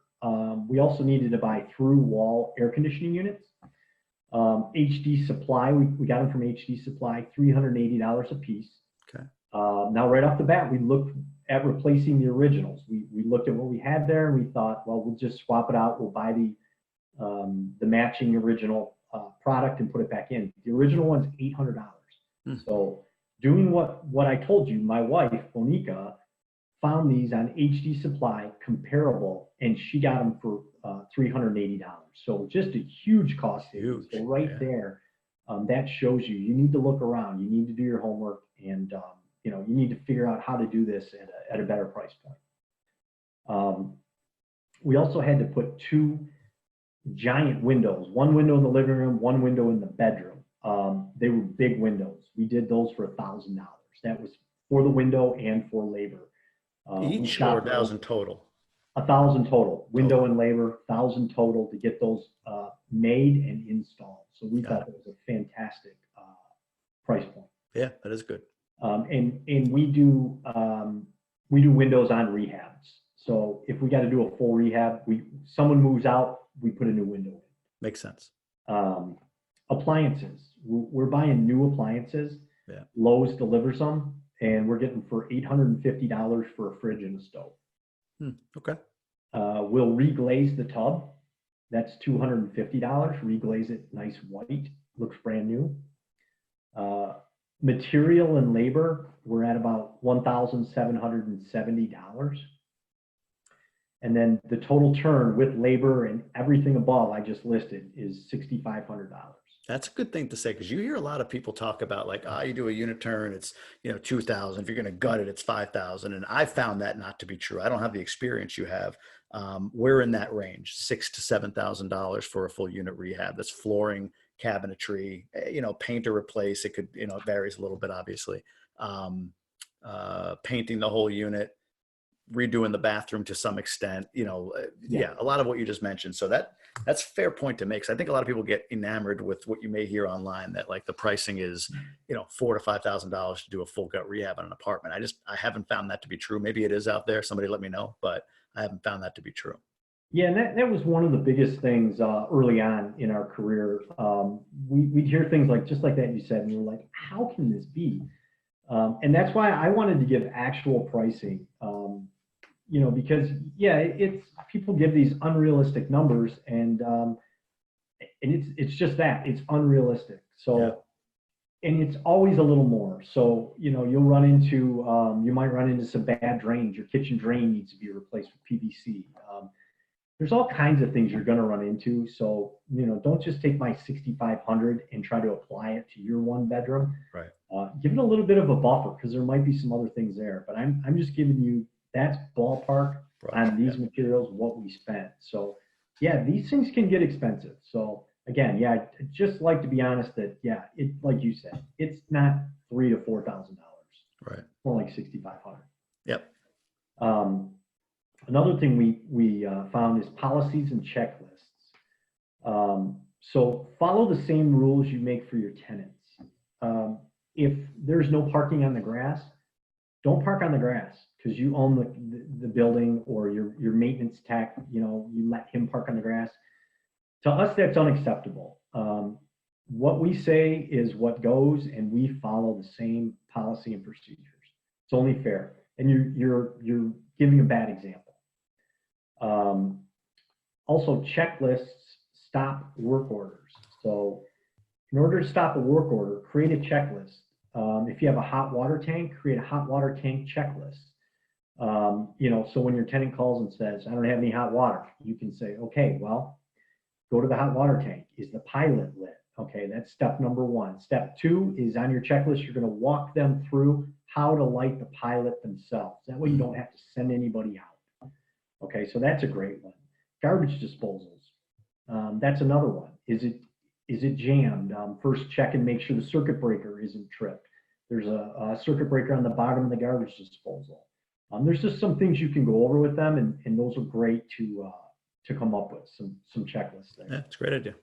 We also needed to buy through wall air conditioning units. HD Supply, we got them from HD Supply, $380 a piece. Okay. Now right off the bat, we looked at replacing the originals. We looked at what we had there and we thought, well, we'll just swap it out. We'll buy the matching original product and put it back in. The original one's $800. So doing what I told you, my wife, Monica, found these on HD Supply comparable, and she got them for $380. So just a huge cost savings. So there, that shows you need to look around. You need to do your homework, and you need to figure out how to do this at a better price point. We also had to put 2 giant windows, one window in the living room, one window in the bedroom. They were big windows. We did those for $1,000. That was for the window and for labor. Each or 1,000 total? 1,000 total. Window and labor, 1,000 total to get those made and installed. So we thought that was a fantastic price point. Yeah, that is good. And we do windows on rehabs. So if we got to do a full rehab, someone moves out, we put a new window in. Makes sense. Appliances. We're buying new appliances. Yeah. Lowe's delivers them, and we're getting for $850 for a fridge and a stove. Okay. We'll reglaze the tub. That's $250. Reglaze it nice white. Looks brand new. Material and labor, we're at about $1,770. And then the total turn with labor and everything above I just listed is $6,500. That's a good thing to say, because you hear a lot of people talk about like, you do a unit turn, it's 2,000. If you're going to gut it, it's 5,000. And I found that not to be true. I don't have the experience you have. We're in that range, $6,000 to $7,000 for a full unit rehab. That's flooring, cabinetry, paint or replace. It could, it varies a little bit, obviously. Painting the whole unit, redoing the bathroom to some extent, yeah, a lot of what you just mentioned. So that's a fair point to make. So I think a lot of people get enamored with what you may hear online, that like the pricing is, $4,000 to $5,000 to do a full gut rehab on an apartment. I haven't found that to be true. Maybe it is out there. Somebody let me know, but I haven't found that to be true. Yeah, and that was one of the biggest things early on in our career. We'd hear things like, just like that you said, and we're like, how can this be? And that's why I wanted to give actual pricing, because it's people give these unrealistic numbers, and it's just that, it's unrealistic. So, yeah. And it's always a little more. So, you might run into some bad drains. Your kitchen drain needs to be replaced with PVC. There's all kinds of things you're going to run into. So, don't just take my 6,500 and try to apply it to your one bedroom. Right. Give it a little bit of a buffer, because there might be some other things there. But I'm just giving you that's ballpark on these materials, what we spent. So, yeah, these things can get expensive. So, again, I'd just like to be honest that, it, like you said, it's not $3,000 to $4,000. Right. More like 6,500. Yep. Another thing we found is policies and checklists. So follow the same rules you make for your tenants. If there's no parking on the grass, don't park on the grass, because you own the building, or your maintenance tech, you let him park on the grass. To us, that's unacceptable. What we say is what goes, and we follow the same policy and procedures. It's only fair. And you're giving a bad example. Also, checklists stop work orders. So in order to stop a work order, create a checklist. If you have a hot water tank, create a hot water tank checklist. So when your tenant calls and says, I don't have any hot water, you can say, okay, well, go to the hot water tank. Is the pilot lit? Okay, that's step number one. Step two is on your checklist, you're going to walk them through how to light the pilot themselves. That way you don't have to send anybody out. Okay, so that's a great one. Garbage disposals. That's another one. Is it jammed? First check and make sure the circuit breaker isn't tripped. There's a circuit breaker on the bottom of the garbage disposal. There's just some things you can go over with them, and those are great to come up with some checklists there. Yeah, it's a great idea.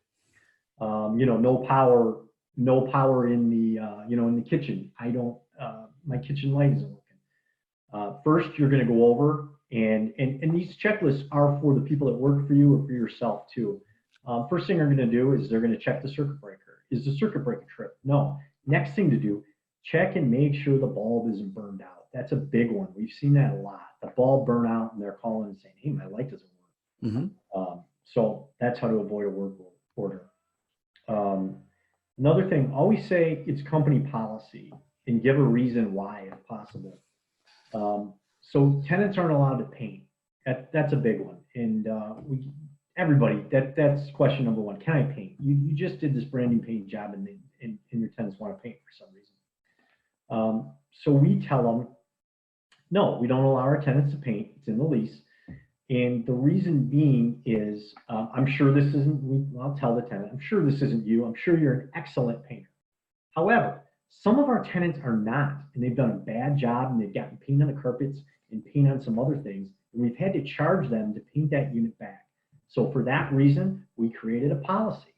No power in the kitchen. My kitchen light isn't working. First, you're going to go over, and these checklists are for the people that work for you or for yourself too. First thing they're going to do is they're going to check the circuit breaker. Is the circuit breaker tripped? No. Next thing to do, check and make sure the bulb isn't burned out. That's a big one. We've seen that a lot. The bulb burn out, and they're calling and saying, hey, my light doesn't work. Mm-hmm. So that's how to avoid a work order. Another thing, always say it's company policy and give a reason why if possible. So tenants aren't allowed to paint. That's a big one. And that's question number one. Can I paint? You just did this brand new paint job, and your tenants want to paint for some reason. So we tell them, no, we don't allow our tenants to paint. It's in the lease. And the reason being is, I'm sure this isn't, I'll tell the tenant, I'm sure this isn't you. I'm sure you're an excellent painter. However, some of our tenants are not, and they've done a bad job, and they've gotten paint on the carpets and paint on some other things, and we've had to charge them to paint that unit back. So for that reason, we created a policy,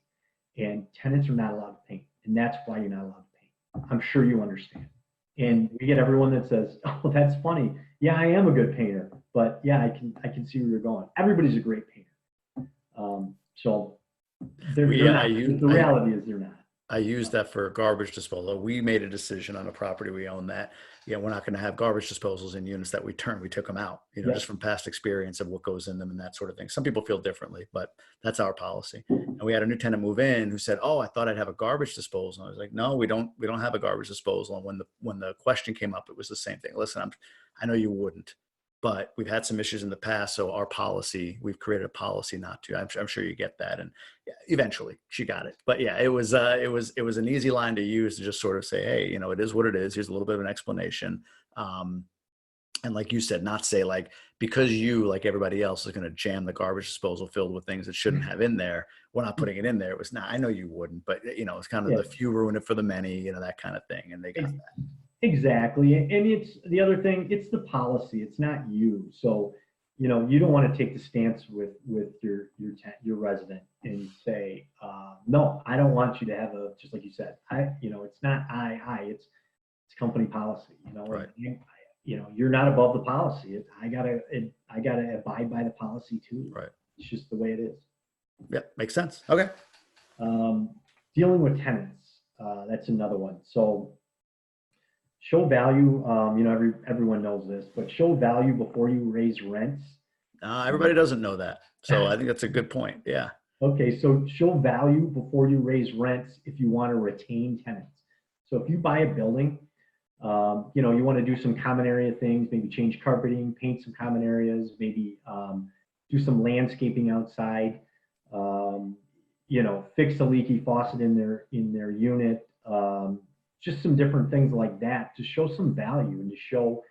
and tenants are not allowed to paint, and that's why you're not allowed to paint. I'm sure you understand. And we get everyone that says, oh, that's funny. Yeah, I am a good painter, but yeah, I can see where you're going. Everybody's a great painter. So the reality is they're not. I use that for garbage disposal. We made a decision on a property we own that, we're not going to have garbage disposals in units that we turn. We took them out, just from past experience of what goes in them and that sort of thing. Some people feel differently, but that's our policy. And we had a new tenant move in who said, oh, I thought I'd have a garbage disposal. I was like, no, we don't have a garbage disposal. And when the question came up, it was the same thing. Listen, I know you wouldn't, but we've had some issues in the past. So our policy, we've created a policy not to. I'm sure you get that, and yeah, eventually she got it. But yeah, it was an easy line to use to just sort of say, hey, you know, it is what it is. Here's a little bit of an explanation. And like you said, not say like, because you, like everybody else, is going to jam the garbage disposal filled with things it shouldn't have in there, we're not putting it in there. It was not, I know you wouldn't, but you know, it's kind of Yeah. the few ruin it for the many, you know, that kind of thing. And they got that. Exactly. And it's the other thing, it's the policy, it's not you. So, you know, you don't want to take the stance with your resident and say, no, I don't want you to have a, just like you said, you know, it's not it's company policy, you know, Right. and, you know, you're not above the policy. I gotta abide by the policy too. Right. It's just the way it is. Yep. Makes sense. Okay. Dealing with tenants, that's another one. So show value, you know, everyone knows this, but show value before you raise rents. Everybody doesn't know that. So I think that's a good point. Yeah. Okay, so show value before you raise rents if you want to retain tenants. So if you buy a building, you know, you want to do some common area things, maybe change carpeting, paint some common areas, maybe do some landscaping outside, you know, fix a leaky faucet in their unit, just some different things like that to show some value and to show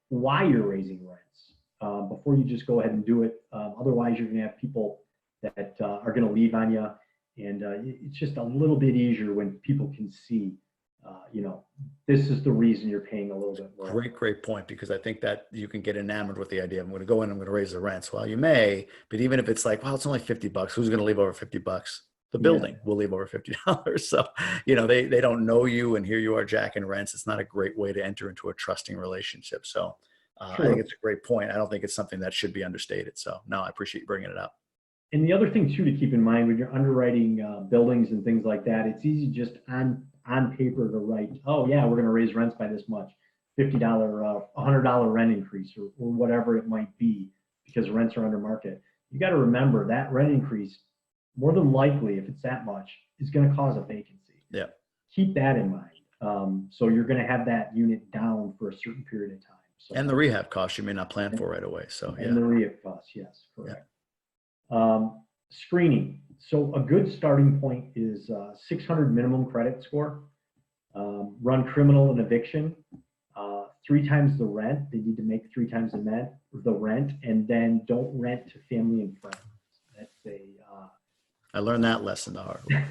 why you're raising rents before you just go ahead and do it. Otherwise, you're going to have people that are going to leave on you, and it's just a little bit easier when people can see, you know, this is the reason you're paying a little bit more. Great point, because I think that you can get enamored with the idea of, I'm going to go in, I'm going to raise the rents. Well, you may, but even if it's like, well, it's only $50, who's going to leave over $50? The building will leave over $50. So, you know, they don't know you, and here you are jacking rents. It's not a great way to enter into a trusting relationship. So I think it's a great point. I don't think it's something that should be understated. So no, I appreciate you bringing it up. And the other thing too to keep in mind when you're underwriting buildings and things like that, it's easy just on paper to write, oh yeah, we're going to raise rents by this much, $50, $100 rent increase, or whatever it might be, because rents are under market. You got to remember that rent increase, more than likely, if it's that much, is going to cause a vacancy. Yeah. Keep that in mind. So you're going to have that unit down for a certain period of time. So, and the rehab costs you may not plan for right away. So and the rehab costs, yes, correct. Yeah. Screening. So a good starting point is 600 minimum credit score. Run criminal and eviction. 3 times the rent. They need to make 3 times the rent, and then don't rent to family and friends. That's I learned that lesson the hard way.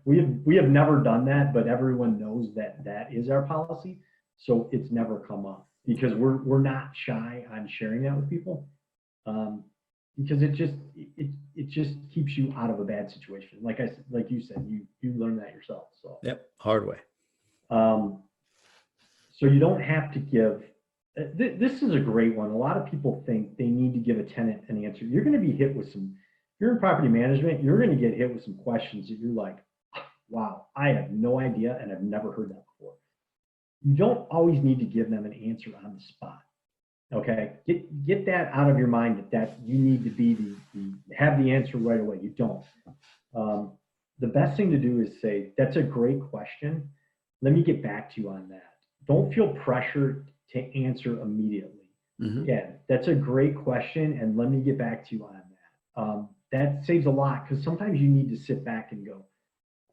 we have never done that, but everyone knows that is our policy. So it's never come up because we're not shy on sharing that with people. Because it just keeps you out of a bad situation. Like you said, you learned that yourself. So yep, hard way. So you don't have to give. This is a great one. A lot of people think they need to give a tenant an answer. You're going to be hit with some. If you're in property management, you're going to get hit with some questions that you're like, wow, I have no idea, and I've never heard that before. You don't always need to give them an answer on the spot. Okay, get that out of your mind that you need to be have the answer right away. You don't. The best thing to do is say, that's a great question. Let me get back to you on that. Don't feel pressured to answer immediately. Mm-hmm. Yeah, that's a great question, and let me get back to you on that. That saves a lot, because sometimes you need to sit back and go,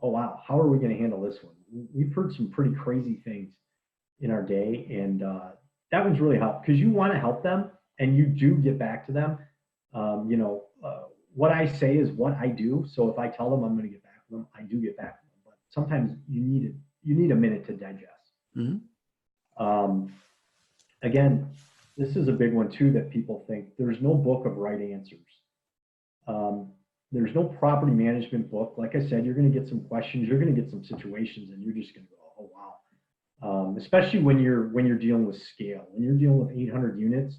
oh wow, how are we going to handle this one? We've heard some pretty crazy things in our day, and that one's really helped, because you want to help them, and you do get back to them. You know, what I say is what I do. So if I tell them I'm going to get back to them, I do get back to them. But sometimes you need a minute to digest. Mm-hmm. Again, this is a big one too that people think there's no book of right answers. There's no property management book. Like I said, you're going to get some questions, you're going to get some situations, and you're just going to go, oh wow. Especially when you're dealing with scale. When you're dealing with 800 units,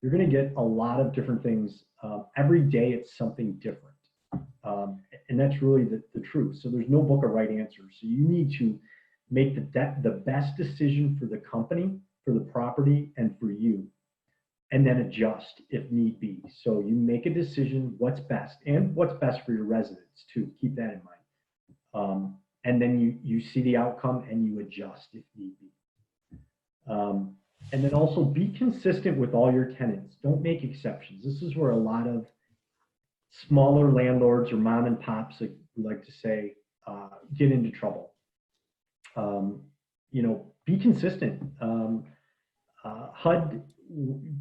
you're going to get a lot of different things. Every day it's something different. And that's really the truth. So there's no book of right answers. So you need to make the best decision for the company, for the property, and for you, and then adjust if need be. So you make a decision what's best, and what's best for your residents too. Keep that in mind. And then you see the outcome and you adjust if need be. And then also be consistent with all your tenants. Don't make exceptions. This is where a lot of smaller landlords or mom and pops, like we like to say, get into trouble. Be consistent. HUD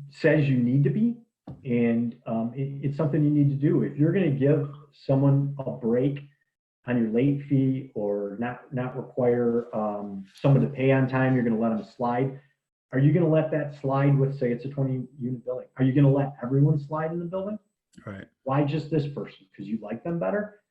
says you need to be, and it's something you need to do. If you're going to give someone a break on your late fee or not require someone to pay on time, you're going to let them slide. Are you going to let that slide with, say, it's a 20-unit building? Are you going to let everyone slide in the building? Right. Why just this person? Because you like them better?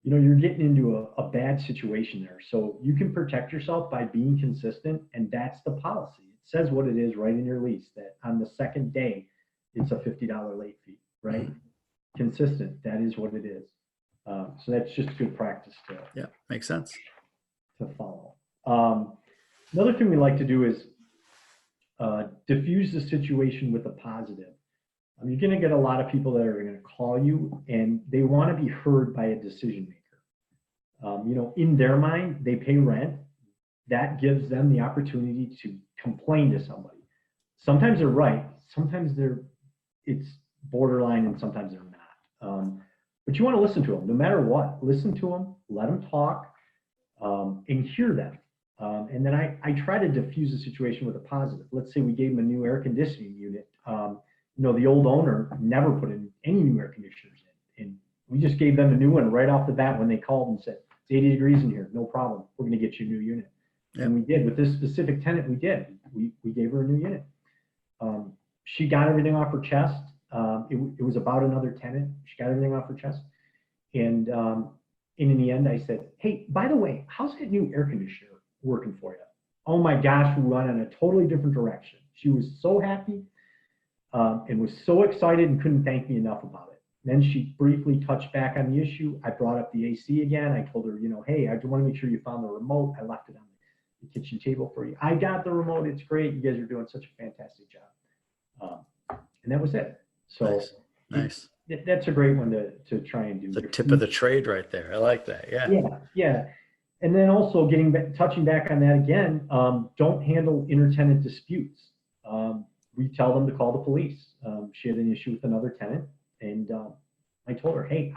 You're getting into a bad situation there. So you can protect yourself by being consistent, and that's the policy. It says what it is right in your lease, that on the second day, it's a $50 late fee, right? Mm-hmm. Consistent, that is what it is. So that's just good practice yeah, makes sense. To follow. Another thing we like to do is diffuse the situation with a positive. You're going to get a lot of people that are going to call you and they want to be heard by a decision maker. In their mind, they pay rent. That gives them the opportunity to complain to somebody. Sometimes they're right. Sometimes it's borderline, and sometimes they're not. But you want to listen to them no matter what. Listen to them, let them talk, and hear them. And then I try to diffuse the situation with a positive. Let's say we gave them a new air conditioning unit. The old owner never put in any new air conditioners in. And we just gave them a new one right off the bat when they called and said, it's 80 degrees in here, no problem. We're going to get you a new unit. Yep. And we did. With this specific tenant, we did. We gave her a new unit. She got everything off her chest. It was about another tenant. She got everything off her chest. And in the end, I said, hey, by the way, how's that new air conditioner working for you? Oh my gosh, we went in a totally different direction. She was so happy and was so excited and couldn't thank me enough about it. Then she briefly touched back on the issue. I brought up the AC again. I told her, hey, I just want to make sure you found the remote. I left it on the kitchen table for you. I got the remote. It's great. You guys are doing such a fantastic job. And that was it. So nice. That's a great one to try and do. The tip of the trade right there. I like that. Yeah. And then also touching back on that again, don't handle intertenant disputes. We tell them to call the police. She had an issue with another tenant, and I told her, hey,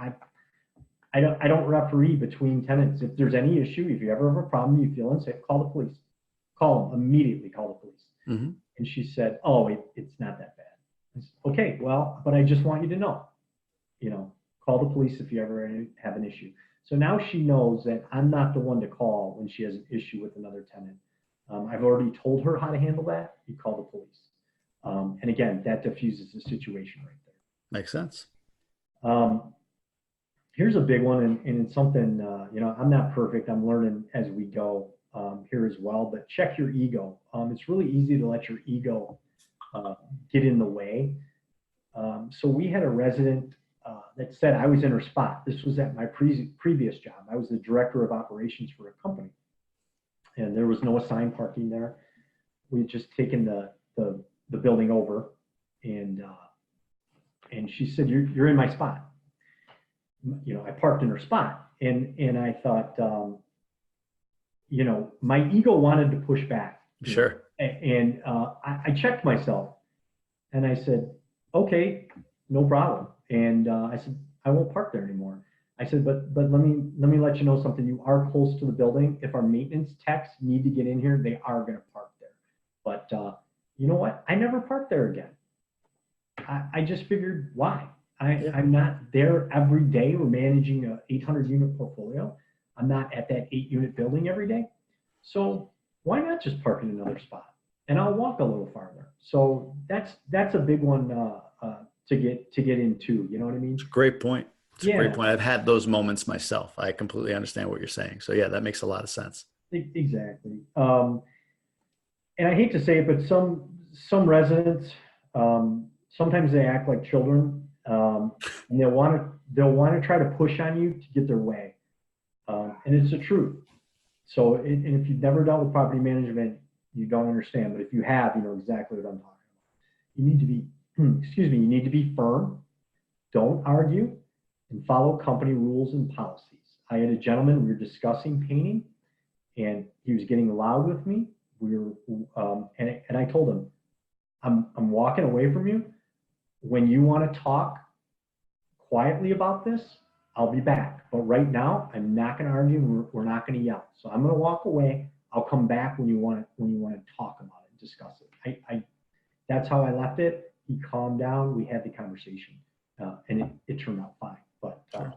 I don't referee between tenants. If there's any issue, if you ever have a problem, you feel unsafe, call the police. Call them immediately. Call the police. Mm-hmm. And she said, oh, it's not that bad. I said, okay, well, but I just want you to know, call the police if you ever have an issue. So now she knows that I'm not the one to call when she has an issue with another tenant. I've already told her how to handle that. You call the police. And again, that diffuses the situation right there. Makes sense. Here's a big one, and it's something, I'm not perfect. I'm learning as we go here as well, but check your ego. It's really easy to let your ego get in the way. So we had a resident that said I was in her spot. This was at my previous job. I was the director of operations for a company, and there was no assigned parking there. We had just taken the building over, and she said, "You're in my spot." I parked in her spot, and I thought, my ego wanted to push back. Sure. And I checked myself, and I said, "Okay, no problem." And I said, "I won't park there anymore." I said, "But let me let you know something. You are close to the building. If our maintenance techs need to get in here, they are going to park there. But you know what? I never parked there again. I just figured, why? I'm not there every day. We're managing a 800-unit portfolio. I'm not at that 8-unit building every day. So why not just park in another spot? And I'll walk a little farther." So that's a big one to get into. You know what I mean? It's a great point. It's a great point. I've had those moments myself. I completely understand what you're saying. So yeah, that makes a lot of sense. Exactly. And I hate to say it, but some residents, sometimes they act like children, and they'll want to try to push on you to get their way. And it's the truth. So, and if you've never dealt with property management, you don't understand. But if you have, you know exactly what I'm talking about. You need to be, you need to be firm. Don't argue, and follow company rules and policies. I had a gentleman, we were discussing painting, and he was getting loud with me. and I told him, I'm walking away from you. When you want to talk quietly about this, I'll be back. But right now, I'm not going to argue. And we're not going to yell. So I'm going to walk away. I'll come back when you want to talk about it, discuss it. That's how I left it. He calmed down. We had the conversation, and it turned out fine. But Sure.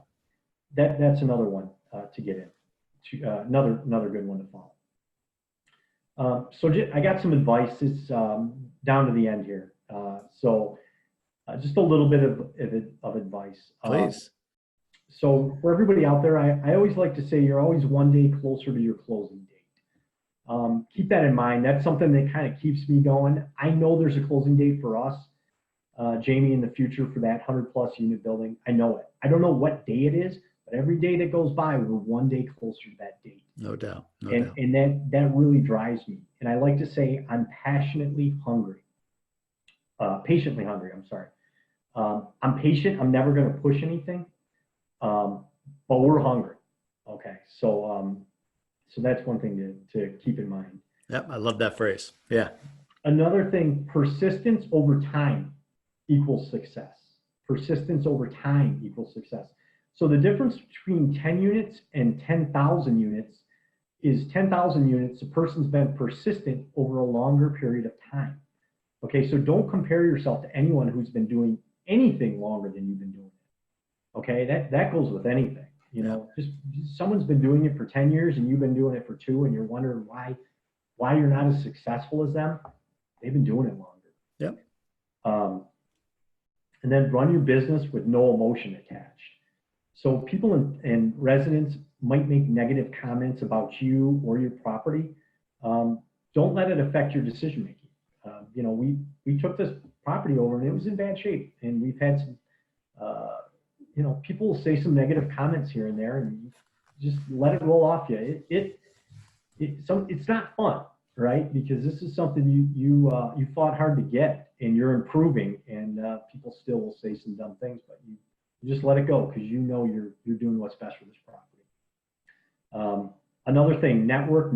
That's another one to get in. Another good one to follow. So I got some advice. It's down to the end here. Just a little bit of advice. Please. So for everybody out there, I always like to say you're always one day closer to your closing date. Keep that in mind. That's something that kind of keeps me going. I know there's a closing date for us, Jamie, in the future for that 100+ unit building. I know it. I don't know what day it is, but every day that goes by, we're one day closer to that date. No doubt. And that really drives me. And I like to say I'm passionately hungry. Patiently hungry, I'm sorry. I'm patient. I'm never going to push anything. But we're hungry. Okay. So that's one thing to keep in mind. Yep. I love that phrase. Yeah. Another thing, persistence over time equals success. Persistence over time equals success. So the difference between 10 units and 10,000 units is 10,000 units, a person's been persistent over a longer period of time. Okay, so don't compare yourself to anyone who's been doing anything longer than you've been doing it. Okay, that goes with anything. You know, just someone's been doing it for 10 years and you've been doing it for 2, and you're wondering why you're not as successful as them. They've been doing it longer. Yep. And then run your business with no emotion attached. So people and residents might make negative comments about you or your property. Don't let it affect your decision making. You know, we took this property over and it was in bad shape, and we've had some, you know, people will say some negative comments here and there, and you just let it roll off you. It's not fun, right? Because this is something you fought hard to get, and you're improving, and people still will say some dumb things, but you just let it go because you know you're doing what's best for this property. Another thing, network,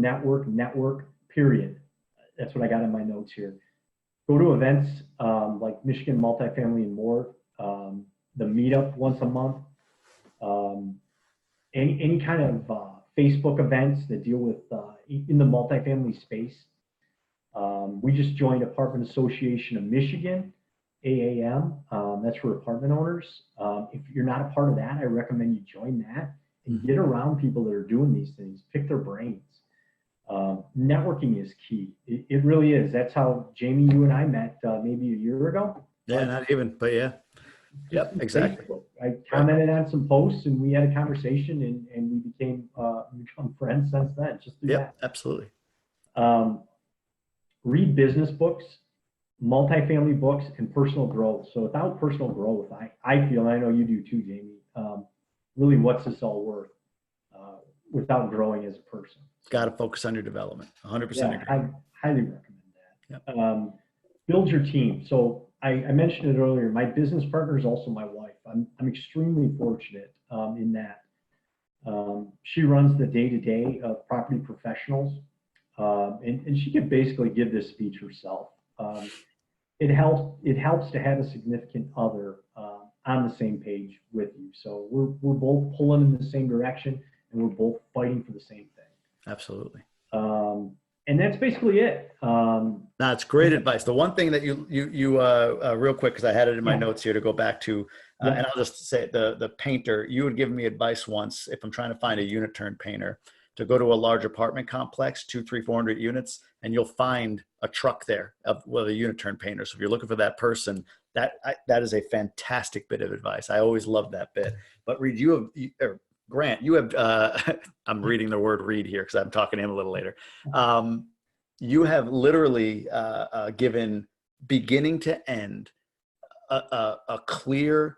period. That's what I got in my notes here. Go to events like Michigan Multifamily and More, the meetup once a month, any kind of Facebook events that deal with in the multifamily space. We just joined Apartment Association of Michigan, AAM. That's for apartment owners. If you're not a part of that, I recommend you join that and get around people that are doing these things. Pick their brains. Networking is key. It really is. That's how, Jamie, you and I met maybe a year ago. Yeah, not even, but yeah. Yep, exactly. Facebook. I commented on some posts and we had a conversation, and we became friends since then. Just through that. Absolutely. Read business books, multifamily books, and personal growth. So without personal growth, I feel, and I know you do too, Jamie, really what's this all worth without growing as a person? Got to focus on your development. 100% agree. I highly recommend that. Yep. Build your team. So I mentioned it earlier. My business partner is also my wife. I'm extremely fortunate in that. She runs the day-to-day of property professionals, and she could basically give this speech herself. It helps to have a significant other on the same page with you. So we're both pulling in the same direction, and we're both fighting for the same thing. Absolutely. And that's basically it. That's great advice. The one thing that you real quick, because I had it in my notes here to go back to, and I'll just say the painter, you would give me advice once, if I'm trying to find a unit turn painter, to go to a large apartment complex, 200, 300, 400 units, and you'll find a truck there with a unit turn painter. So if you're looking for that person, that is a fantastic bit of advice. I always love that bit. But Reed, Grant, you have, I'm reading the word read here because I'm talking to him a little later. You have literally given beginning to end a clear,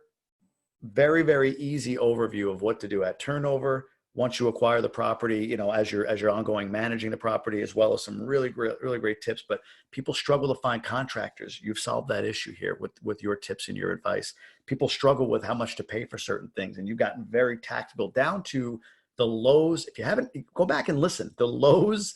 very, very easy overview of what to do at turnover once you acquire the property, you know, as you're ongoing managing the property, as well as some really great tips. But people struggle to find contractors. You've solved that issue here with your tips and your advice. People struggle with how much to pay for certain things, and you've gotten very tactical down to the Lowe's. If you haven't, go back and listen. The Lowe's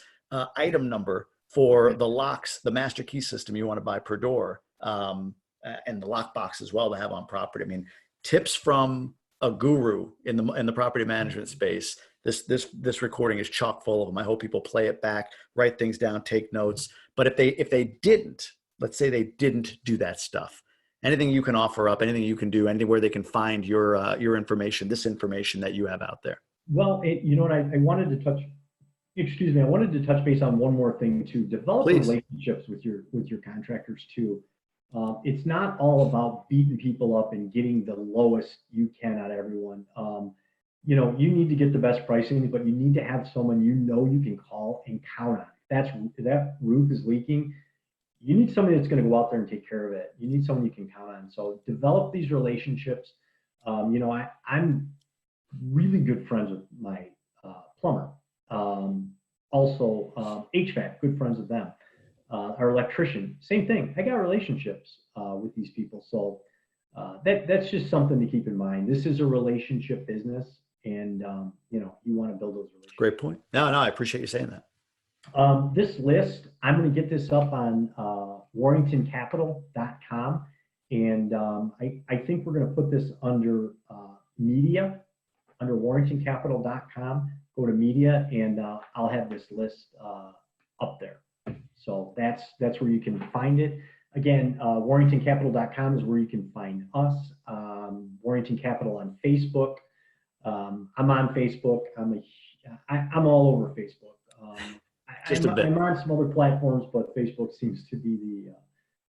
item number For the locks, the master key system you want to buy per door, and the lockbox as well to have on property. I mean, tips from a guru in the property management space. This recording is chock full of them. I hope people play it back, write things down, take notes. But if they didn't, let's say they didn't do that stuff, anything you can offer up, anything you can do, anything where they can find your information, this information that you have out there. Well, you know what, I wanted to touch. Excuse me. I wanted to touch base on one more thing too. Develop Please. relationships with your contractors too. It's not all about beating people up and getting the lowest you can out of everyone. You know, you need to get the best pricing, but you need to have someone you know you can call and count on. If that roof is leaking, you need somebody that's going to go out there and take care of it. You need someone you can count on. So develop these relationships. You know, I'm really good friends with my plumber. Also, HVAC, good friends with them. Our electrician, same thing. I got relationships with these people. So that's just something to keep in mind. This is a relationship business, and you know, you want to build those relationships. Great point. No, I appreciate you saying that. This list, I'm going to get this up on warringtoncapital.com, and I think we're going to put this under media, under warringtoncapital.com. Go to media, and I'll have this list up there. So that's where you can find it. Again, warringtoncapital.com is where you can find us. Warrington Capital on Facebook. I'm on Facebook. I'm all over Facebook. I'm on some other platforms, but Facebook seems to be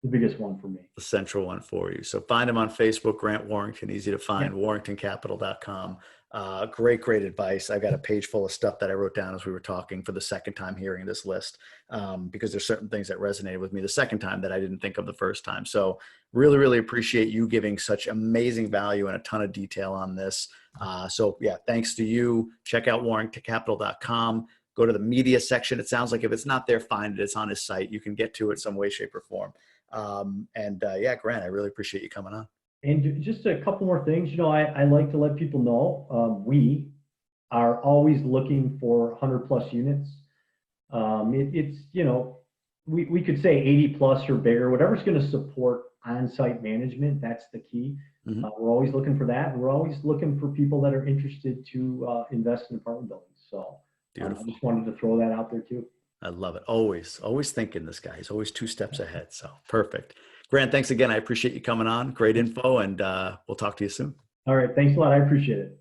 the biggest one for me. The central one for you. So find him on Facebook, Grant Warrington, easy to find, warringtoncapital.com. Great advice. I've got a page full of stuff that I wrote down as we were talking for the second time hearing this list, because there's certain things that resonated with me the second time that I didn't think of the first time. So really appreciate you giving such amazing value and a ton of detail on this. So yeah, thanks to you. Check out warringtoncapital.com. Go to the media section. It sounds like if it's not there, find it. It's on his site. You can get to it some way, shape, or form. Yeah, Grant, I really appreciate you coming on. And just a couple more things, you know, I like to let people know we are always looking for 100+ units. It's, you know, we could say 80+ or bigger, whatever's going to support on-site management. That's the key. Mm-hmm. We're always looking for that. We're always looking for people that are interested to invest in apartment buildings. So I just wanted to throw that out there too. I love it. Always thinking, this guy. He's always 2 steps ahead. So perfect. Grant, thanks again. I appreciate you coming on. Great info, and we'll talk to you soon. All right. Thanks a lot. I appreciate it.